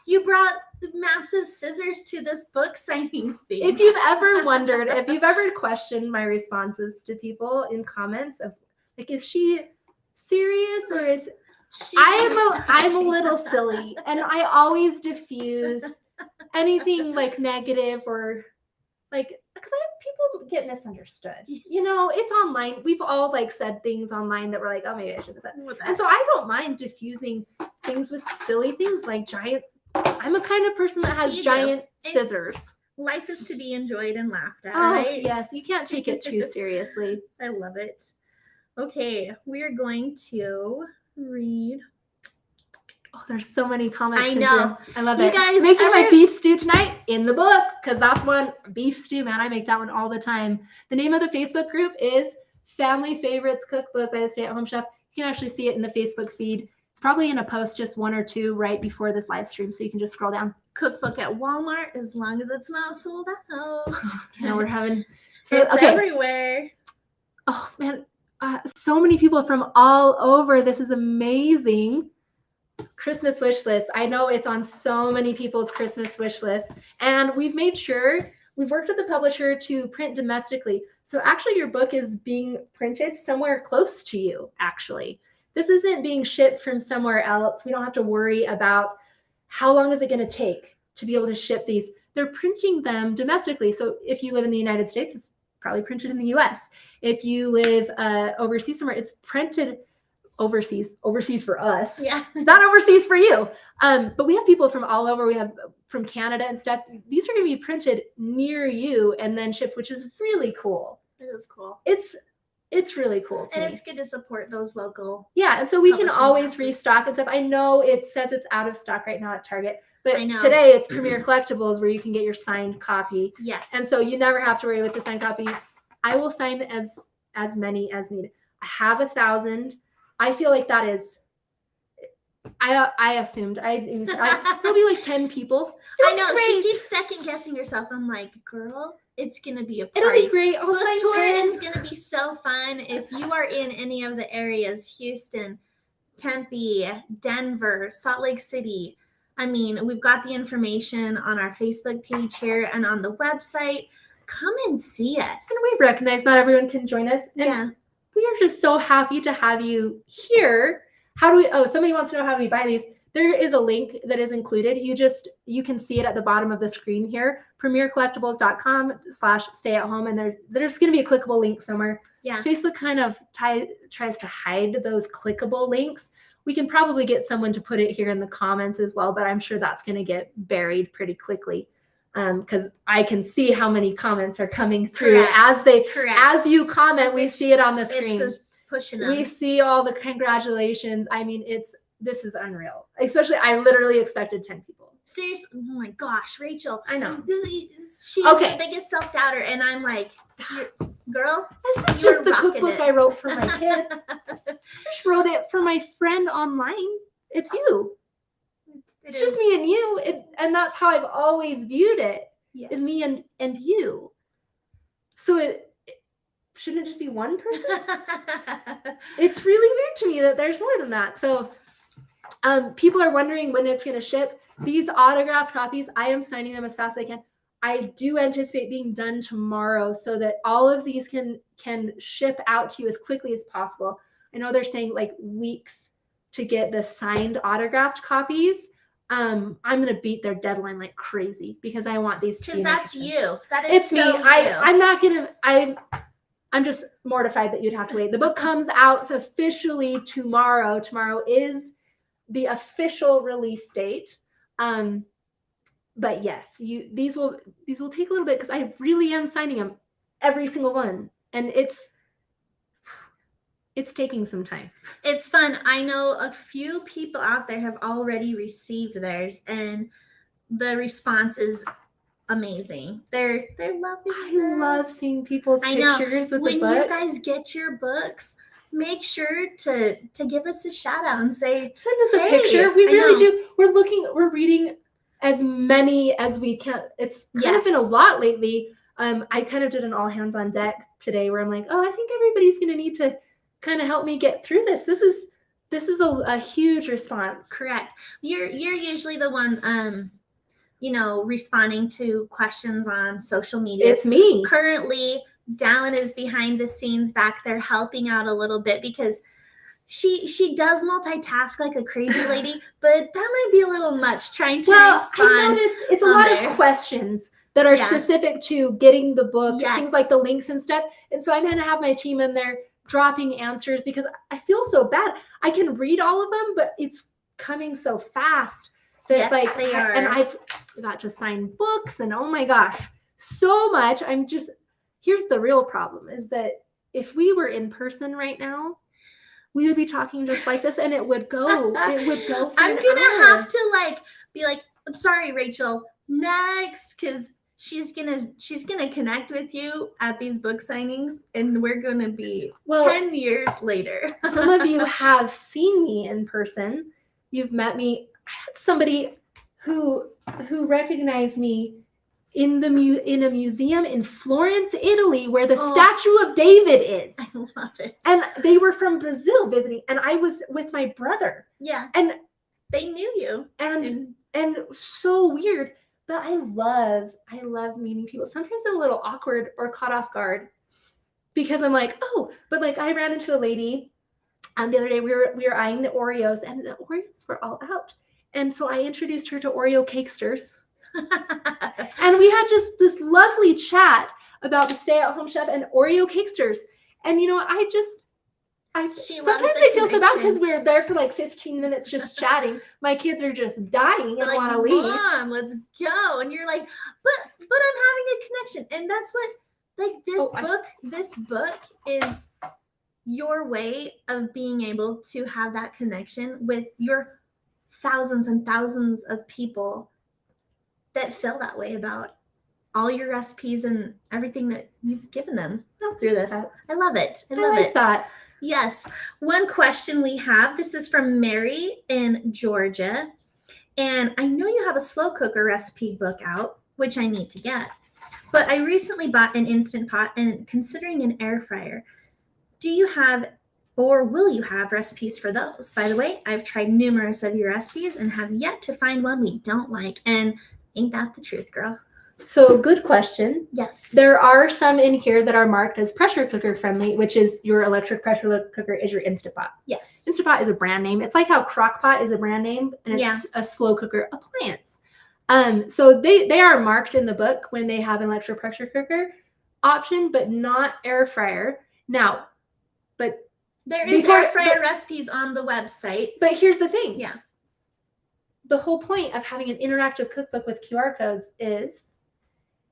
you brought the massive scissors to this book signing thing. If you've ever wondered, if you've ever questioned my responses to people in comments of like, is she serious or is I'm a little silly, and I always diffuse anything like negative or like, because people get misunderstood. You know, it's online. We've all like said things online that we're like, oh, maybe I shouldn't have said. And so I don't mind diffusing things with silly things like giant. I'm a kind of person that has giant scissors. Life is to be enjoyed and laughed at, oh, right? Yes, you can't take it too seriously. I love it. Okay, we are going to read. Oh, there's so many comments. I know. I love it. Guys making my beef stew tonight in the book, because that's one beef stew, man. I make that one all the time. The name of the Facebook group is Family Favorites Cookbook by the Stay-at-Home Chef. You can actually see it in the Facebook feed. It's probably in a post just one or two right before this live stream, so you can just scroll down. Cookbook at Walmart, as long as it's not sold out. You know, we're having it's everywhere. Oh man, so many people from all over. This is amazing. Christmas wish list. I know it's on so many people's Christmas wish list, and we've made sure we've worked with the publisher to print domestically. So actually your book is being printed somewhere close to you. Actually, this isn't being shipped from somewhere else. We don't have to worry about how long is it going to take to be able to ship these. They're printing them domestically. So if you live in the United States, it's probably printed in the US. If you live overseas somewhere, it's printed overseas for us. Yeah. It's not overseas for you. But we have people from all over. We have from Canada and stuff. These are going to be printed near you and then shipped, which is really cool. It is cool. It's really cool to me. And it's good to support those local. Yeah, and so we can always restock and stuff. I know it says it's out of stock right now at Target, but today it's Premier Collectibles where you can get your signed copy. Yes. And so you never have to worry with the signed copy. I will sign as many as needed. I have 1,000. I feel like that is. I assumed there'll be like 10 people. I know. She keeps second guessing herself. I'm like, girl, it's gonna be a party. It'll be great. I'll Book sign tour 10. is gonna be so fun. If you are in any of the areas, Houston, Tempe, Denver, Salt Lake City. I mean, we've got the information on our Facebook page here and on the website. Come and see us. And we recognize not everyone can join us. And we are just so happy to have you here. Somebody wants to know how we buy these. There is a link that is included. You can see it at the bottom of the screen here, premiercollectibles.com/stay-at-home. And there's going to be a clickable link somewhere. Yeah. Facebook kind of tries to hide those clickable links. We can probably get someone to put it here in the comments as well, but I'm sure that's going to get buried pretty quickly. Because I can see how many comments are coming through. As you comment, we see it on the screen. It's just pushing them. We see all the congratulations. I mean, this is unreal. Especially, I literally expected 10 people. Seriously, oh my gosh, Rachel. I know. She's the biggest self-doubter, and I'm like, girl, this is just the cookbook I wrote for my kids. I just wrote it for my friend online. It's you. It's just me and you, and that's how I've always viewed it. Yes. Is me and you. So shouldn't it just be one person? It's really weird to me that there's more than that. So people are wondering when it's going to ship. These autographed copies, I am signing them as fast as I can. I do anticipate being done tomorrow so that all of these can ship out to you as quickly as possible. I know they're saying like weeks to get the signed autographed copies. I'm gonna beat their deadline like crazy because I want these. Because that's you. That is it's so me. I'm not gonna. I'm just mortified that you'd have to wait. The book comes out officially tomorrow. Tomorrow is the official release date. But yes, these will take a little bit because I really am signing them, every single one, and it's taking some time. It's fun. I know a few people out there have already received theirs, and the response is amazing. They're loving I love this. seeing people's I know. pictures with When the book. you guys get your books, make sure to give us a shout out and say, Send us a hey, picture. We I really know. do. We're reading as many as we can. It's kind of been a Yes. lot lately. I kind of did an all hands on deck today where I'm like, oh, I think everybody's going to need to kind of help me get through this. This is a huge response. Correct. You're usually the one, responding to questions on social media. It's me. Currently, Dallin is behind the scenes back there helping out a little bit because she does multitask like a crazy lady, but that might be a little much trying to respond. I noticed it's a lot of questions that are specific to getting the book, things like the links and stuff. And so I'm going to have my team in there dropping answers because I feel so bad. I can read all of them, but it's coming so fast that they are. And I've got to sign books and oh my gosh, so much. Here's the real problem is that if we were in person right now, we would be talking just like this and it would go for I'm gonna have to be like, I'm sorry, Rachel, next, because she's gonna connect with you at these book signings and we're gonna be 10 years later. Some of you have seen me in person. You've met me. I had somebody who recognized me in a museum in Florence, Italy, where the statue of David is. I love it. And they were from Brazil visiting, and I was with my brother. Yeah. And they knew you. And so weird. But I love meeting people. Sometimes I'm a little awkward or caught off guard because I'm like, oh, but I ran into a lady the other day. We were eyeing the Oreos, and the Oreos were all out. And so I introduced her to Oreo Cakesters. And we had just this lovely chat about the stay-at-home chef and Oreo Cakesters. And sometimes I feel so bad because we're there for 15 minutes just chatting. My kids are just dying and want to leave. Mom, let's go. And you're like, but I'm having a connection. And that's what this book is your way of being able to have that connection with your thousands and thousands of people that feel that way about all your recipes and everything that you've given them through this. I love it. I love it. That. Yes. One question we have, this is from Mary in Georgia. And I know you have a slow cooker recipe book out, which I need to get. But I recently bought an Instant Pot and considering an air fryer. Do you have or will you have recipes for those? By the way, I've tried numerous of your recipes and have yet to find one we don't like. And ain't that the truth, girl? So good question. Yes. There are some in here that are marked as pressure cooker friendly, which is your electric pressure cooker is your Instant Pot. Yes. Instant Pot is a brand name. It's like how Crock Pot is a brand name and it's a slow cooker appliance. So they are marked in the book when they have an electric pressure cooker option, but not air fryer. Now, but there is air fryer recipes on the website. But here's the thing. Yeah. The whole point of having an interactive cookbook with QR codes is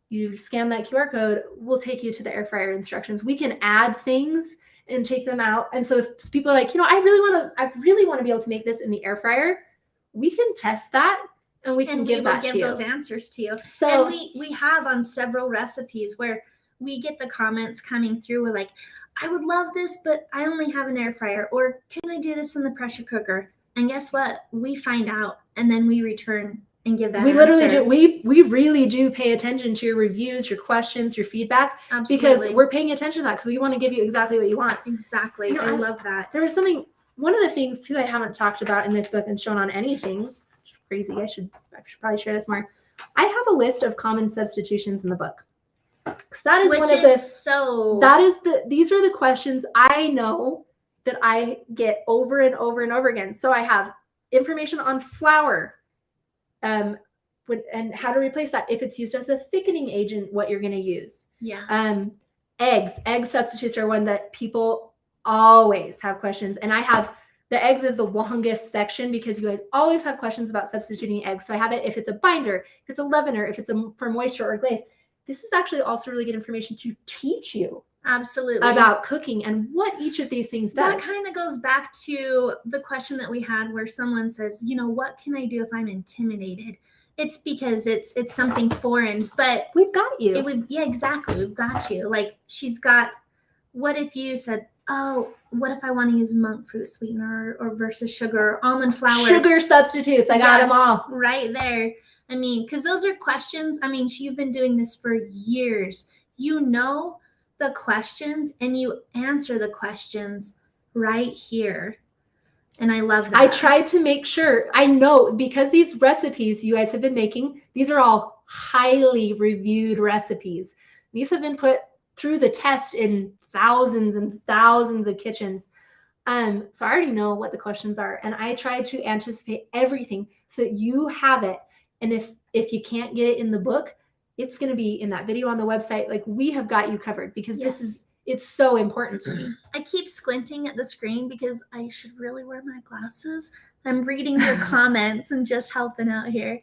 you scan that QR code, we'll take you to the air fryer instructions. We can add things and take them out. And so if people are like, I really want to be able to make this in the air fryer, we can test that and we can give those answers to you. So and we have on several recipes where we get the comments coming through. We're like, I would love this, but I only have an air fryer. Or can I do this in the pressure cooker? And guess what? We find out and then we return and give that answer. Literally do. We really do pay attention to your reviews, your questions, your feedback. Absolutely. Because we're paying attention to that because we want to give you exactly what you want. Exactly. I love that. There was one of the things too I haven't talked about in this book and shown on anything, which is crazy. I should probably share this more. I have a list of common substitutions in the book. Because that is these are the questions I know that I get over and over and over again. So I have information on flour, and how to replace that if it's used as a thickening agent, what you're going to use. Yeah. Egg substitutes are one that people always have questions, and I have the eggs is the longest section because you guys always have questions about substituting eggs. So I have it if it's a binder, if it's a leavener, if it's for moisture or glaze. This is actually also really good information to teach you absolutely about cooking and what each of these things does. That kind of goes back to the question that we had where someone says, what can I do if I'm intimidated it's because it's something foreign, but We've got you. Exactly. We've got you. Like she's got, what if you said, oh, what if I want to use monk fruit sweetener or versus sugar or almond flour? Sugar substitutes. I got them all. Right there. I mean, because those are questions. I mean, you've been doing this for years. You know the questions and you answer the questions right here. And I love that. I tried to make sure, I know, because these recipes you guys have been making, these are all highly reviewed recipes. These have been put through the test in thousands and thousands of kitchens. So I already know what the questions are. And I tried to anticipate everything so that you have it. And if you can't get it in the book, it's going to be in that video on the website. Like, we have got you covered, because it's so important to me. I keep squinting at the screen because I should really wear my glasses. I'm reading your comments and just helping out here.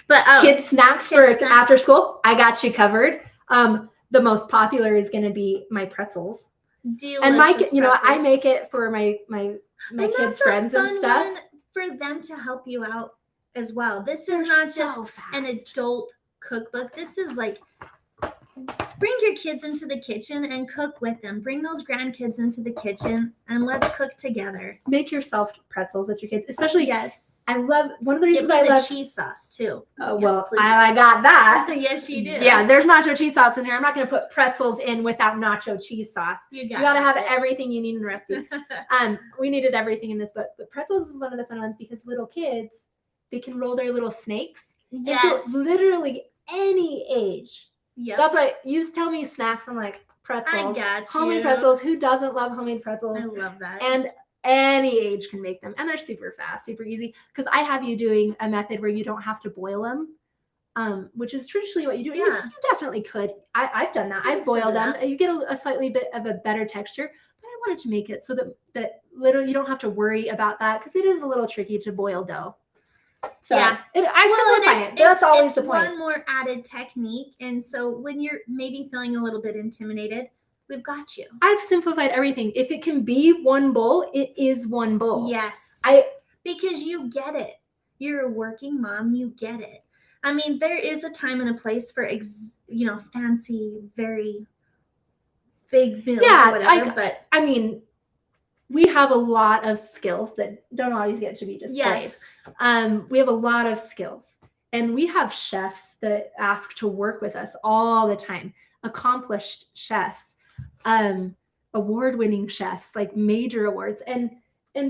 But kids snacks after school, I got you covered. The most popular is going to be my pretzels. Delicious and my, pretzels. I make it for my kids' friends and stuff. For them to help you out as well. This is not just an adult cookbook. This is like, bring your kids into the kitchen and cook with them. Bring those grandkids into the kitchen and let's cook together. Make yourself pretzels with your kids, especially. Yes. I love, one of the reasons I love cheese sauce too. Oh, yes, well, I got that. Yes, you do. Yeah, there's nacho cheese sauce in here. I'm not going to put pretzels in without nacho cheese sauce. You got to have everything you need in a recipe. We needed everything in this book, but pretzels is one of the fun ones because little kids, they can roll their little snakes. Yes. And so literally any age. Yep. That's why you tell me snacks. I'm like, pretzels. I got you. Homemade pretzels. Who doesn't love homemade pretzels? I love that. And any age can make them. And they're super fast, super easy. Because I have you doing a method where you don't have to boil them, which is traditionally what you do. Yeah. You definitely could. I've done that. I've boiled them. You get a slightly bit of a better texture. But I wanted to make it so that literally you don't have to worry about that, because it is a little tricky to boil dough. So I simplify it. That's always the point. One more added technique. And so when you're maybe feeling a little bit intimidated, we've got you. I've simplified everything. If it can be one bowl, it is one bowl. Yes. Because you get it. You're a working mom. You get it. I mean, there is a time and a place for, fancy, very big meals or whatever. But I mean, we have a lot of skills that don't always get to be displayed. Yes. We have a lot of skills, and we have chefs that ask to work with us all the time. Accomplished chefs, award-winning chefs, like major awards. And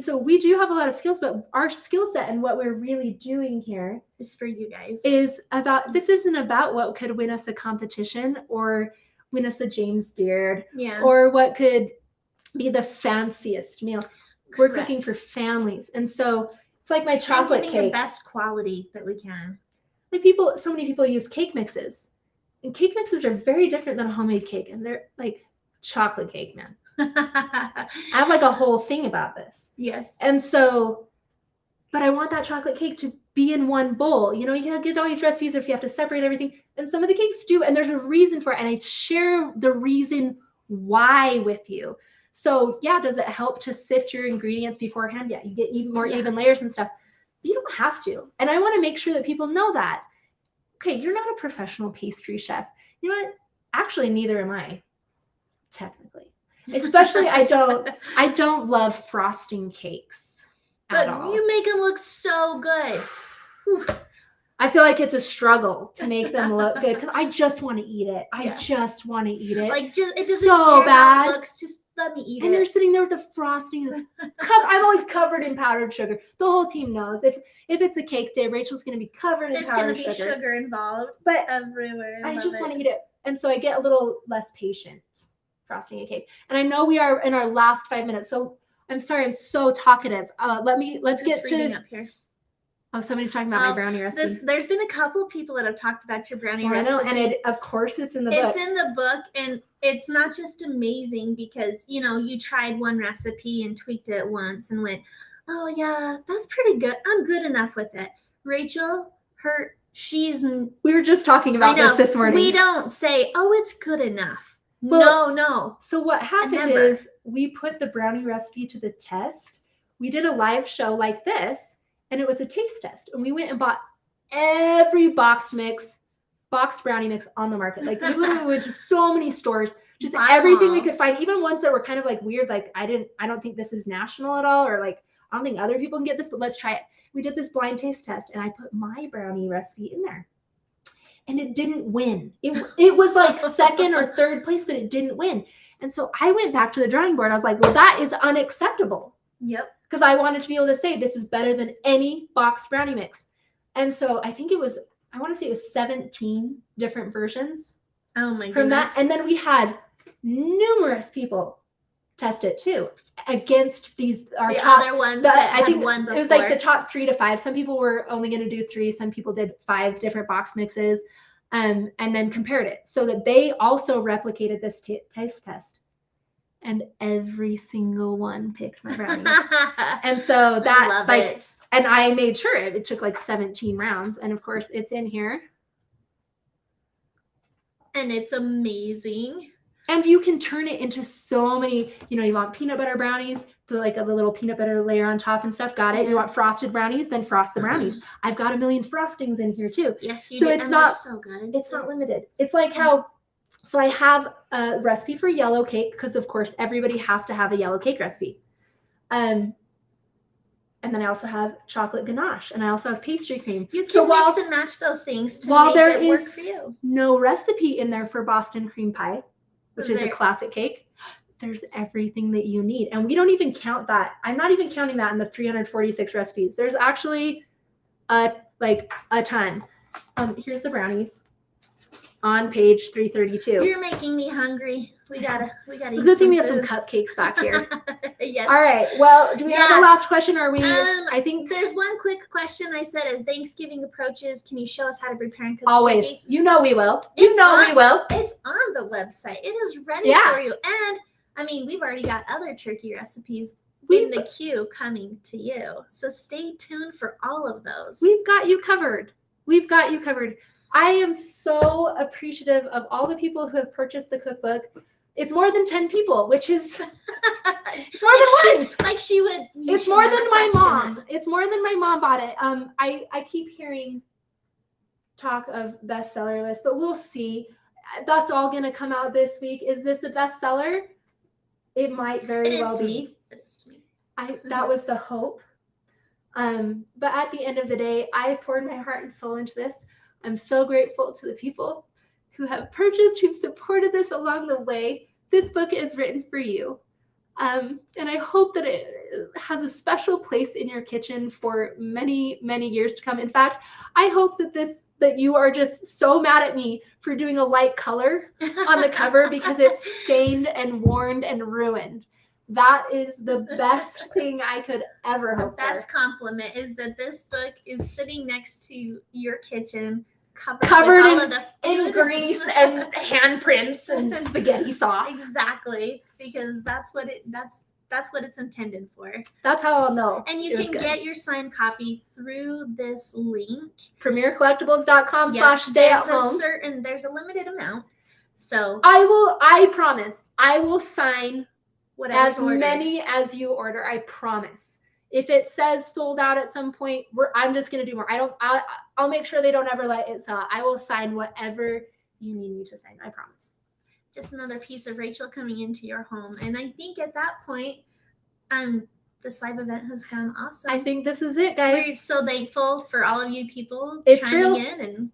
so we do have a lot of skills, but our skill set and what we're really doing here is for you guys. This isn't about what could win us a competition or win us a James Beard, or what could be the fanciest meal. We're cooking for families. And so it's like my chocolate cake. The best quality that we can. Like so many people use cake mixes. And cake mixes are very different than a homemade cake. And they're like chocolate cake, man. I have like a whole thing about this. Yes. And so, but I want that chocolate cake to be in one bowl. You gotta get all these recipes if you have to separate everything. And some of the cakes do. And there's a reason for it. And I share the reason why with you. So does it help to sift your ingredients beforehand? Yeah, you get even more even layers and stuff. But you don't have to. And I want to make sure that people know that. Okay, you're not a professional pastry chef. You know what? Actually, neither am I, technically. Especially, I don't love frosting cakes at all. You make them look so good. I feel like it's a struggle to make them look good because I just want to eat it. I just want to eat it. Like, it doesn't so care bad. How it looks, just let me eat it. And you're sitting there with the frosting. I'm always covered in powdered sugar. The whole team knows. If it's a cake day, Rachel's going to be covered in powdered sugar. There's going to be sugar involved, but everywhere. I just want to eat it. And so I get a little less patient frosting a cake. And I know we are in our last 5 minutes. So I'm sorry, I'm so talkative. Let's get to up here. Oh, somebody's talking about my brownie recipe. There's been a couple people that have talked about your brownie recipe. I know, and of course it's in the book. It's in the book, and it's not just amazing because, you tried one recipe and tweaked it once and went, oh yeah, that's pretty good. I'm good enough with it. Rachel, we were just talking about this morning. We don't say, oh, it's good enough. Well, no. So what happened is we put the brownie recipe to the test. We did a live show like this. And it was a taste test. And we went and bought every boxed brownie mix on the market. Like we literally went to so many stores, just everything we could find, even ones that were kind of like weird. Like I don't think this is national at all, or like I don't think other people can get this, but let's try it. We did this blind taste test and I put my brownie recipe in there and it didn't win. It was like second or third place, but it didn't win. And so I went back to the drawing board. I was like, well, that is unacceptable. Yep. Because I wanted to be able to say this is better than any boxed brownie mix. And so I think I want to say it was 17 different versions. Oh my goodness. From that. And then we had numerous people test it too against other ones that I think it was like the top 3 to 5. Some people were only going to do 3. Some people did 5 different box mixes, and then compared it so that they also replicated this taste test. And every single one picked my brownies. And so that and I made sure it took like 17 rounds. And of course it's in here. And it's amazing. And you can turn it into so many, you want peanut butter brownies, like a little peanut butter layer on top and stuff. Got it. You want frosted brownies, then frost the brownies. I've got a million frostings in here too. Yes, you do. It's not so good. It's not limited. It's like how, so I have a recipe for yellow cake because of course everybody has to have a yellow cake recipe. And then I also have chocolate ganache and I also have pastry cream. You can mix and match those things to make it work for you. No recipe in there for Boston cream pie, which is a classic cake. There's everything that you need. And we don't even count that. I'm not even counting that in the 346 recipes. There's actually a ton. Here's the brownies on page 332. You're making me hungry. We gotta eat. Good thing we have some cupcakes back here. Yes. All right. Well, do we have the last question? Or are we? I think there's one quick question. I said, as Thanksgiving approaches, can you show us how to prepare and cook? Always. Turkey? We will. We will. It's on the website. It is ready for you. And I mean, we've already got other turkey recipes in the queue coming to you. So stay tuned for all of those. We've got you covered. I am so appreciative of all the people who have purchased the cookbook. It's more than 10 people, which is it's more than one. It's more than my mom. It's more than my mom bought it. I keep hearing talk of bestseller list, but we'll see. That's all going to come out this week. Is this a bestseller? It might very well be. It is to me. That was the hope. But at the end of the day, I poured my heart and soul into this. I'm so grateful to the people who have purchased, who've supported this along the way. This book is written for you. And I hope that it has a special place in your kitchen for many, many years to come. In fact, I hope that you are just so mad at me for doing a light color on the cover because it's stained and worn and ruined. That is the best thing I could ever hope for. Best compliment is that this book is sitting next to your kitchen, covered in grease and handprints and spaghetti sauce. Exactly, because that's what it's intended for. That's how I'll know. And you can get your signed copy through this link, premiercollectibles.com/stay-at-home. There's a limited amount. So I promise I will sign as many as you order. I promise. If it says sold out at some point, I'm just going to do more. I'll make sure they don't ever let it sell. I will sign whatever you need me to sign. I promise. Just another piece of Rachel coming into your home. And I think at that point, this live event has gone awesome. I think this is it, guys. We're so thankful for all of you people chiming in. And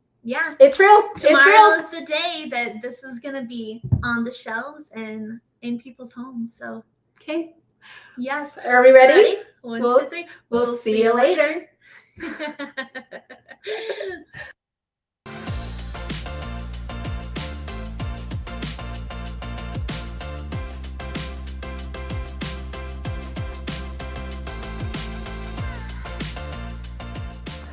it's real. Tomorrow is the day that this is going to be on the shelves and in people's homes. So, okay. Yes. Are we ready? 1, 2, 3. We'll see you later.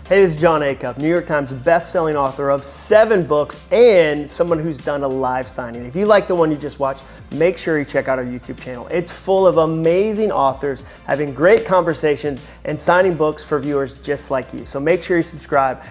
Hey, this is John Acuff, New York Times best-selling author of 7 books and someone who's done a live signing. If you like the one you just watched, make sure you check out our YouTube channel. It's full of amazing authors having great conversations and signing books for viewers just like you. So make sure you subscribe.